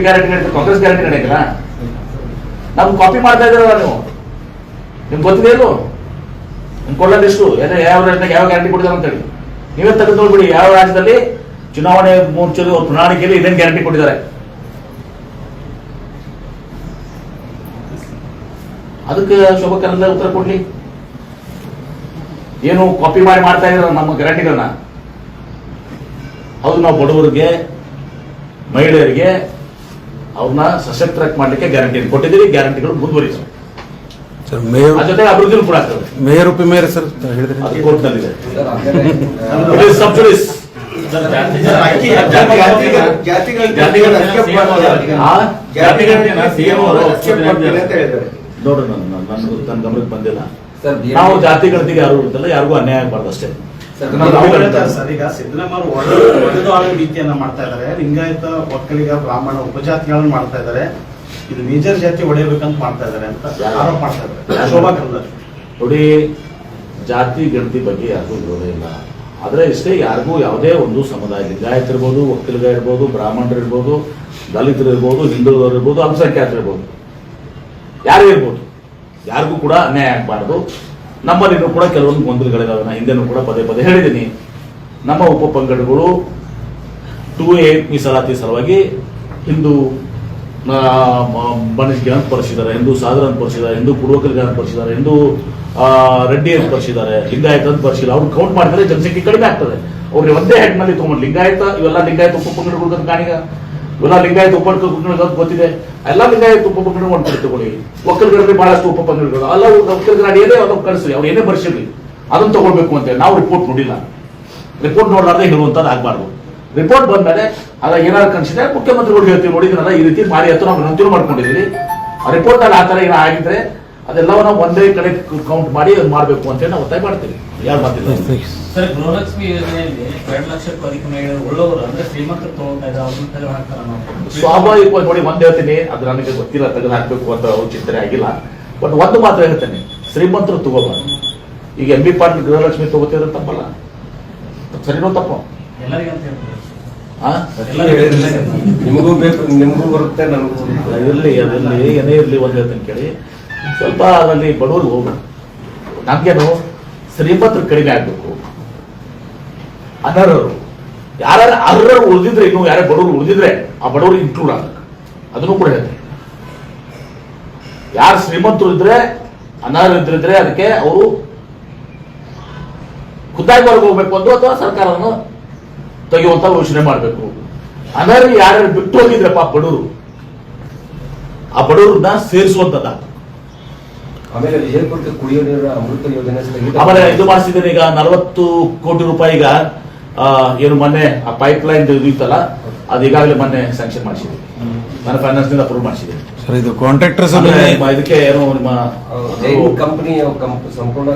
Guarantee ನಡೆಯುತ್ತೆ, Congress guarantee ನಡೆಯಲ್ಲ. ನಾವು ಕಾಪಿ ಮಾಡ್ತಾ ಇದ್ದೀರಲ್ಲ ನೀವು, ನಿಮ್ಗೆ ಗೊತ್ತಿದೆ ಇಲ್ಲೋ ನಿಮ್ಗೆ ಕೊಡೋದು ಎಷ್ಟು, ಯಾವ ರಾಜ್ಯದಾಗ ಯಾವ ಗ್ಯಾರಂಟಿ ಕೊಟ್ಟಿದ್ದಾರೆ ಅಂತ ಹೇಳಿ ನೀವೇ ತೆಗೆದು ನೋಡ್ಬಿಡಿ. ಯಾವ ರಾಜ್ಯದಲ್ಲಿ ಚುನಾವಣೆ ಮುಂಚೆ ಅವ್ರ ಪ್ರಣಾಳಿಕೆಯಲ್ಲಿ ಇದೇನು ಗ್ಯಾರಂಟಿ ಕೊಟ್ಟಿದ್ದಾರೆ. ಅದಕ್ಕೆ ಶೋಭಾ ಕರಂದ್ಲಾಜೆ ಉತ್ತರ ಕೊಡ್ಲಿ. ಏನು ಕಾಪಿ ಮಾಡಿ ಮಾಡ್ತಾ ಇದ್ರ ನಮ್ಮ ಗ್ಯಾರಂಟಿಗಳನ್ನ. ಹೌದು, ನಾವು ಬಡವರಿಗೆ ಮಹಿಳೆಯರಿಗೆ ಅವ್ರನ್ನ ಸಶಕ್ತ ಮಾಡ್ಲಿಕ್ಕೆ ಗ್ಯಾರಂಟಿ ಕೊಟ್ಟಿದ್ದೀರಿ. ಗ್ಯಾರಂಟಿಗಳು ಮುಂದುವರಿತು ಸರ್. ಮೇಯರ್ ಜೊತೆ ಅಭಿವೃದ್ಧಿ ಕೂಡ ಆಗ್ತದೆ. ಮೇಯರ್ ಉಪಿ ಮೇಯರ್ ಸರ್ ಹೇಳಿದ್ರೆ ಅದು ಕೋರ್ಟ್ನಲ್ಲಿದೆ. ನೋಡ್ರಿ, ನನ್ನ ಗಮನಕ್ಕೆ ಬಂದಿಲ್ಲ. ನಾವು ಜಾತಿ ಗಣತಿಗೆ ಯಾರು ಇರ್ತಲ್ಲ, ಯಾರಿಗೂ ಅನ್ಯಾಯ ಆಗಬಾರ್ದು ಅಷ್ಟೇ. ಸರ್, ಈಗ ಸಿದ್ದರಾಮಯ್ಯ ಒಡೆದು ಆಳುವ ರೀತಿಯನ್ನ ಮಾಡ್ತಾ ಇದ್ದಾರೆ. ಲಿಂಗಾಯತ, ಒಕ್ಕಲಿಗ, ಬ್ರಾಹ್ಮಣ ಉಪಜಾತಿಗಳನ್ನು ಮಾಡ್ತಾ ಇದ್ದಾರೆ. ಇದು ಮೇಜರ್ ಜಾತಿ ಹೊಡೆಯಬೇಕಂತ ಮಾಡ್ತಾ ಇದ್ದಾರೆ ಅಂತ ಆರೋಪ ಮಾಡ್ತಾ ಇದ್ದಾರೆ ಶೋಭಾ ಕರಂದ್ಲಾಜೆ. ನೋಡಿ, ಜಾತಿ ಗಣತಿ ಬಗ್ಗೆ ಯಾರಿಗೂ ವಿರೋಧ ಇಲ್ಲ. ಆದ್ರೆ ಇಷ್ಟೇ, ಯಾರಿಗೂ ಯಾವುದೇ ಒಂದು ಸಮುದಾಯ, ಲಿಂಗಾಯತ ಇರ್ಬೋದು, ಒಕ್ಕಲಿಗ ಇರ್ಬೋದು, ಬ್ರಾಹ್ಮಣರು ಇರ್ಬೋದು, ದಲಿತರು ಇರ್ಬೋದು, ಹಿಂದುಳಿದವರು ಇರ್ಬೋದು, ಅಲ್ಪಸಂಖ್ಯಾತರು ಇರ್ಬೋದು, ಯಾರೇ ಇರ್ಬೋದು, ಯಾರಿಗೂ ಕೂಡ ಅನ್ಯಾಯ ಆಗಬಾರ್ದು. ನಮ್ಮಲ್ಲಿನೂ ಕೂಡ ಕೆಲವೊಂದು ಗೊಂದಲಗಳಿದಾವೆ. ನಾನು ಹಿಂದೆನೂ ಕೂಡ ಪದೇ ಪದೇ ಹೇಳಿದ್ದೀನಿ. ನಮ್ಮ ಉಪಪಂಗಡಗಳು 2A ಮೀಸಲಾತಿ ಸಲುವಾಗಿ ಹಿಂದೂ ಬಣಿಜ್ಞಾನ ಪರಿಸಿದ್ದಾರೆ, ಹಿಂದೂ ಸಾಧನ ಪರಿಸಿದ್ದಾರೆ, ಹಿಂದೂ ಪೂರ್ವಕಲಿಗಾನ ಪರಿಸಿದ್ದಾರೆ, ಹಿಂದೂ ರೆಡ್ಡಿ ಅಂತ ಪರಿಸಿದ್ದಾರೆ, ಲಿಂಗಾಯತ ಅಂತ ಪರಿಸಿಲ್ಲ. ಅವ್ರು ಕೌಂಟ್ ಮಾಡಿದ್ರೆ ಜನಸಂಖ್ಯೆ ಕಡಿಮೆ ಆಗ್ತದೆ. ಅವ್ರಿಗೆ ಒಂದೇ ಹೆಡ್ ನಲ್ಲಿ ತಗೊಂಡು ಲಿಂಗಾಯತ, ಇವೆಲ್ಲ ಲಿಂಗಾಯತ ಉಪಪಂಗಡಗಳು ಕಾಣಿಗ, ಇವೆಲ್ಲ ಲಿಂಗಾಯತ ಉಪಪಂಗಡಗಳು ಗೊತ್ತಿದೆ. ಎಲ್ಲ ಲಿಂಗಾಯತ ಉಪಪಂಗಡ ಒಂದು ತಗೊಳ್ಳಿ. ಒಕ್ಕಲಿಗರಲ್ಲಿ ಬಹಳಷ್ಟು ಉಪಪಂಗಡಗಳು ಅಲ್ಲ, ಒಕ್ಕಲಿಗರ ಅಡಿಯದೇ ಅದನ್ನು ಕಳಿಸ್ರಿ, ಅವ್ರು ಏನೇ ಬರ್ಸಿರ್ಲಿ ಅದನ್ನು ತಗೊಳ್ಬೇಕು ಅಂತೇಳಿ ನಾವು ರಿಪೋರ್ಟ್ ನೋಡಿಲ್ಲ. ರಿಪೋರ್ಟ್ ನೋಡಲಾರ್ದೆ ಹೇಳುವಂಥದ್ದು ಆಗ್ಬಾರ್ದು. ರಿಪೋರ್ಟ್ ಬಂದ್ಮೇಲೆ ಅದ ಏನಾದ್ರು ಕನ್ಸಿದ್ರೆ ಮುಖ್ಯಮಂತ್ರಿಗಳು ಹೇಳ್ತೀವಿ, ನೋಡಿದ್ರಲ್ಲ ಈ ರೀತಿ ಮಾಡಿ ಅಂತ ನಾವು ವಿನಂತಿ ಮಾಡ್ಕೊಂಡಿದ್ದೀವಿ. ಆ ರಿಪೋರ್ಟ್ ಅಲ್ಲಿ ಆ ತರ ಏನೋ ಆಗಿದ್ರೆ ಅದೆಲ್ಲವೂ ನಾವು ಒಂದೇ ಕಡೆ ಕೌಂಟ್ ಮಾಡಿ ಅದು ಮಾಡಬೇಕು ಅಂತೇಳಿ ನಾವು ಒತ್ತಾಯ ಮಾಡ್ತೀವಿ. ಯಾರು ಮಾತಿಲ್ಲ ಸರ್. ಗೃಹಲಕ್ಷ್ಮಿ ಯೋಜನೆಯಲ್ಲಿ 2 ಲಕ್ಷಕ್ಕೂ ಅಧಿಕ ಮಹಿಳೆಯರು ಒಳ್ಳವರು ಅಂದ್ರೆ ಶ್ರೀಮಂತರು ತಗೊಳ್ತಾ ಇದ್ದಾರೆ, ಅವ್ರನ್ನ ತೆಗೆದು ಹಾಕ್ತಾರ ನಾವು. ಸ್ವಾಭಾವಿಕವಾಗಿ ನೋಡಿ, ಒಂದ್ ಹೇಳ್ತೀನಿ, ಅದು ನನಗೆ ಗೊತ್ತಿಲ್ಲ, ತೆಗೆದು ಹಾಕ್ಬೇಕು ಅಂತ ಚಿಂತನೆ ಆಗಿಲ್ಲ. ಬಟ್ ಒಂದು ಮಾತ್ರ ಹೇಳ್ತೇನೆ, ಶ್ರೀಮಂತರು ತಗೋಬಾರ್ದು. ಈಗ MB ಪಾಟೀಲ್ ಗೃಹಲಕ್ಷ್ಮಿ ತಗೋತಿದ್ರೆ ತಪ್ಪಲ್ಲ, ಸರಿನೋ ತಪ್ಪು? ಎಲ್ಲರಿಗೂ ಅಂತ ಹೇಳ್ತಾರೆ. ನಿಮಗೂ ಬೇಕು, ನಿಮಗೂ ಬರುತ್ತೆ, ನನಗೂ ಇರಲಿ, ಅದರಲ್ಲಿ ಏನೇ ಇರಲಿ, ಒಂದು ಹೇಳ್ತೇನೆ ಕೇಳಿ. ಸ್ವಲ್ಪ ಅದರಲ್ಲಿ ಬಡವರು ಹೋಗ್ಬೇಕು. ನಮ್ಗೇನು ಶ್ರೀಮಂತರು ಕಡಿಮೆ ಆಗ್ಬೇಕು, ಅನರ್ಹರು ಯಾರು ಅರ್ಹರು ಉಳಿದಿದ್ರೆ, ಇನ್ನು ಯಾರೇ ಬಡವರು ಉಳಿದಿದ್ರೆ ಆ ಬಡವರು ಇನ್ಕ್ಲೂಡ್ ಆಗ್ಬೇಕು. ಅದನ್ನು ಕೂಡ ಹೇಳ್ತೇನೆ. ಯಾರು ಶ್ರೀಮಂತರು ಇದ್ರೆ, ಅನರ್ಹರಿದ್ರೆ ಅದಕ್ಕೆ ಅವರು ಖುದ್ದಾಗಿ ಹೊರಗೆ ಹೋಗ್ಬೇಕು ಅಂತ, ಅಥವಾ ಸರ್ಕಾರವನ್ನು ತೆಗೆಯುವಂತ ಯೋಚನೆ ಮಾಡಬೇಕು. ಅನರ್ಹ ಯಾರ್ಯಾರು ಬಿಟ್ಟು ಹೋಗಿದ್ರಪ್ಪ ಬಡವರು, ಆ ಬಡವರನ್ನ ಸೇರಿಸುವಂತದ್ದ. ಆಮೇಲೆ ವಿಜಯಪುರಕ್ಕೆ ಕುಡಿಯೋ ನೀರಿನ ಅಮೃತ ಯೋಜನೆ ಆಮೇಲೆ ಇದು ಮಾಡಿಸಿದ್ದೇನೆ. ಈಗ 40 ಕೋಟಿ ರೂಪಾಯಿ ಈಗ ಏನು ಮೊನ್ನೆ ಆ ಪೈಪ್ ಲೈನ್ ಇತ್ತಲ್ಲ, ಅದು ಈಗಾಗಲೇ ಮೊನ್ನೆ ಸ್ಯಾಂಕ್ಷನ್ ಮಾಡಿಸಿದೆ, ನನ್ನ ಫೈನಾನ್ಸ್ ನಿಂದ ಅಪ್ರೂವ್ ಮಾಡಿಸಿದೆ ಸರ್. ಇದು ಕಾಂಟ್ರಾಕ್ಟರ್ಸ್ ಇದಕ್ಕೆ ಏನು ನಿಮ್ಮ ಕಂಪನಿ ಸಂಪೂರ್ಣ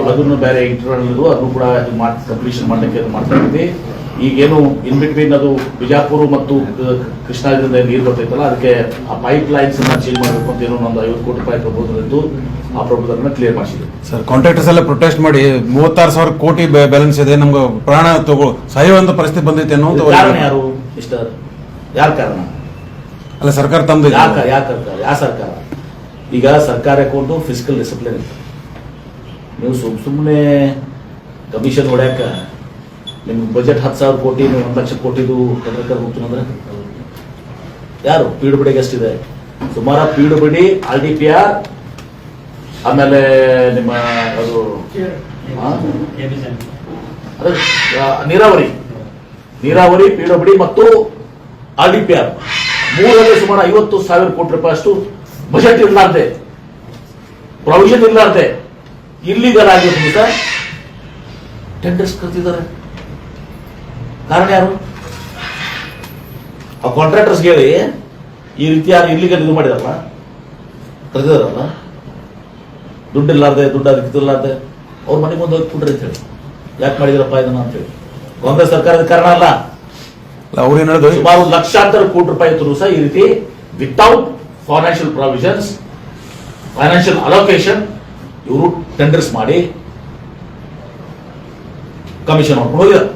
ಅದನ್ನು ಬೇರೆ ಇಂಟರ್ನಲ್ ಅದನ್ನು ಕೂಡ ಕಂಪ್ಲೀಷನ್ ಮಾಡ್ಲಿಕ್ಕೆ ಅದು ಮಾಡ್ತಾ ಇದ್ದೀವಿ. ಈಗೇನು ಇನ್ ಬಿಟ್ವೀನ್ ಅದು ಬಿಜಾಪುರ ಮತ್ತು ಕೃಷ್ಣಾದಿಂದ ನೀರು ಬರ್ತೈತಲ್ಲ, ಅದಕ್ಕೆ ಆ ಪೈಪ್ ಲೈನ್ಸ್ ಚೇಂಜ್ ಮಾಡಬೇಕು ಅಂತ ಏನೋ ಒಂದು 50 ಕೋಟಿ ರೂಪಾಯಿ ಪ್ರಪೋಸಲ್ ಇದ್ದು, ಆ ಪ್ರಪೋಸಲ್ ಕ್ಲಿಯರ್ ಮಾಡಿಸಿದೆ ಸರ್. ಕಾಂಟ್ರಾಕ್ಟರ್ಸ್ ಎಲ್ಲ ಪ್ರೊಟೆಸ್ಟ್ ಮಾಡಿ 36,000 ಕೋಟಿ ಬ್ಯಾಲೆನ್ಸ್ ಇದೆ, ನಮ್ಗೆ ಪ್ರಾಣ ಸಾಯುವಂತ ಪರಿಸ್ಥಿತಿ ಬಂದೈತೆ ಅನ್ನೋ ಕಾರಣ ಯಾರು ಮಿಸ್ಟರ್? ಯಾರ ಕಾರಣ? ಅಲ್ಲ, ಸರ್ಕಾರ ತಂದು ಯಾವ ಸರ್ಕಾರ? ಈಗ ಸರ್ಕಾರ ಕೊಂಡು ಫಿಸಿಕಲ್ ಡಿಸಿಪ್ಲಿನ್ ಇತ್ತು. ನೀವು ಸುಮ್ಮನೆ ಕಮಿಷನ್ ಹೊಡ್ಯಾಕ ನಿಮ್ಗೆ ಬಜೆಟ್ 10,000 ಕೋಟಿ, ನೀವು 1 ಲಕ್ಷ ಕೋಟಿದು ಕರ್ನಾಟಕ ಹೋಗ್ತೀನಿ ಅಂದ್ರೆ ಯಾರು? PWD ಎಷ್ಟಿದೆ? ಸುಮಾರು PWD, RDPR, ಆಮೇಲೆ ನಿಮ್ಮ ಅದು ನೀರಾವರಿ, PWD ಮತ್ತು RDPR ಮೂರರಲ್ಲಿ ಸುಮಾರು 50,000 ಕೋಟಿ ರೂಪಾಯಿ ಅಷ್ಟು ಬಜೆಟ್ ಇರಲಾರ್ದೆ, ಪ್ರೊವಿಷನ್ ಇರಲಾರ್ದೆ ಇಲ್ಲಿಗಲ್ ಆಗಿರ್ತೀನಿ ಸರ್ ಟೆಂಡರ್ಸ್ ಕರ್ತಿದ್ದಾರೆ. ಕಾರಣ ಯಾರು? ಆ ಕಾಂಟ್ರಾಕ್ಟರ್ಸ್ ಹೇಳಿ ಈ ರೀತಿ ಯಾರು ಇಲ್ಲಿಗಲ್ ಇದು ಮಾಡಿದಾರಲ್ಲ, ಕರೆದಿದಾರಲ್ಲ, ದುಡ್ಡು ಇರ್ಲಾರ್ದೆ, ದುಡ್ಡು ಅದಕ್ಕೆ ಇರ್ಲಾರ್ದೆ ಅವ್ರ ಮನೆ ಮುಂದೆ ಹೋಗಿ ಕೊಡ್ರಿ ಅಂತ ಹೇಳಿ. ಯಾಕೆ ಮಾಡಿದ್ರಪ್ಪ ಇದನ್ನ ಅಂತ ಹೇಳಿ. ಕಾಂಗ್ರೆಸ್ ಸರ್ಕಾರದ ಕಾರಣ ಅಲ್ಲ. ಅವ್ರು ಏನ್ ಹೇಳಿದ್ರು, ಸುಮಾರು ಲಕ್ಷಾಂತರ ಕೋಟಿ ರೂಪಾಯಿ ಇದ್ರು ಸಹ ಈ ರೀತಿ without financial provisions, financial allocation ಇವರು ಟೆಂಡರ್ಸ್ ಮಾಡಿ ಕಮಿಷನ್ ಮಾಡ್ಕೊಂಡು ಹೋಗಿದ್ದಾರೆ.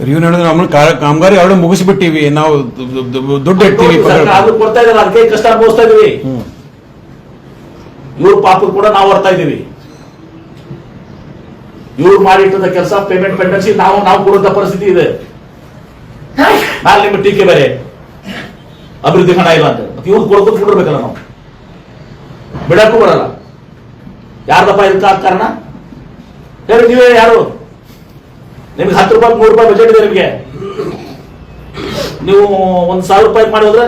ಇವ್ನು ಹೇಳಿದ್ರೆ ನಮ್ಮನ್ನ ಕಾಮಗಾರಿ ಅವಳು ಮುಗಿಸ್ಬಿಟ್ಟಿವಿ ನಾವು ದುಡ್ಡು ಇಡ್ತೀವಿ ಸರ್ಕಾರ ಅದು ಕೊಡ್ತಾ ಇದ್ದಾರೆ, ಅದಕ್ಕೆ ಕಷ್ಟ ಅನುಭವಿಸ್ತಾ ಇದೀವಿ. ಇವ್ರ ಪಾಪದ ಕೂಡ ನಾವು ಹೊರ್ತಾ ಇದೀವಿ. ಇವ್ರು ಮಾಡಿಟ್ಟದ ಕೆಲಸ ಪೇಮೆಂಟ್ ಪೆಂಡೆನ್ಸಿ ನಾವು ಕೊಡುವಂತ ಪರಿಸ್ಥಿತಿ ಇದೆ. ನಾಳೆ ನಿಮ್ಮ ಟೀಕೆ ಬೇರೆ, ಅಭಿವೃದ್ಧಿ ಹಣ ಇಲ್ಲ ಅಂತ ಇವ್ರು ಕೊಡ್ಕೊಂಡು ಕೊಡಿರ್ಬೇಕಲ್ಲ, ನಾವು ಬಿಡಕ್ಕೂ ಬರಲ್ಲ. ಯಾರ್ದಪ್ಪ ಇದಕ್ಕ ಕಾರಣ ಹೇಳಿ, ನೀವೇ ಯಾರು? ನಿಮ್ಗೆ 10 ರೂಪಾಯಿ 3 ರೂಪಾಯಿ ಬಜೆಟ್ ಇದೆ ನಿಮಗೆ, ನೀವು 1,000 ರೂಪಾಯಿ ಮಾಡಿ ಹೋದ್ರೆ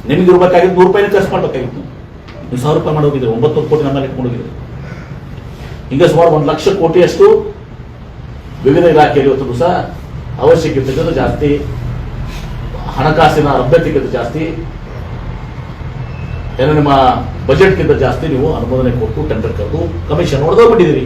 ನಿಮ್ಗೆ ಇರ್ಬೇಕಾಗಿತ್ತು 100 ರೂಪಾಯಿನ ಖರ್ಚು ಮಾಡ್ಬೇಕಾಗಿತ್ತು. ನೀವು 1,000 ರೂಪಾಯಿ ಮಾಡಿ ಹೋಗಿದ್ರೆ 900 ಕೋಟಿ ನಮ್ಮಲ್ಲಿ ಇಟ್ಕೊಂಡು ಹೋಗಿದ್ರೆ, ಹಿಂಗೆ ಸುಮಾರು 1 ಲಕ್ಷ ಕೋಟಿಯಷ್ಟು ವಿವಿಧ ಇಲಾಖೆಯಲ್ಲಿ ಇವತ್ತು ಸಹ ಅವಶ್ಯಕತೆಗಿಂತ ಜಾಸ್ತಿ, ಹಣಕಾಸಿನ ಲಭ್ಯತೆಗಿಂತ ಜಾಸ್ತಿ, ಏನು ನಿಮ್ಮ ಬಜೆಟ್ಗಿಂತ ಜಾಸ್ತಿ ನೀವು ಅನುಮೋದನೆ ಕೊಟ್ಟು ಟೆಂಡರ್ ಕರೆದು ಕಮಿಷನ್ ಹೊಡೆದೋಗ್ಬಿಟ್ಟಿದ್ದೀರಿ.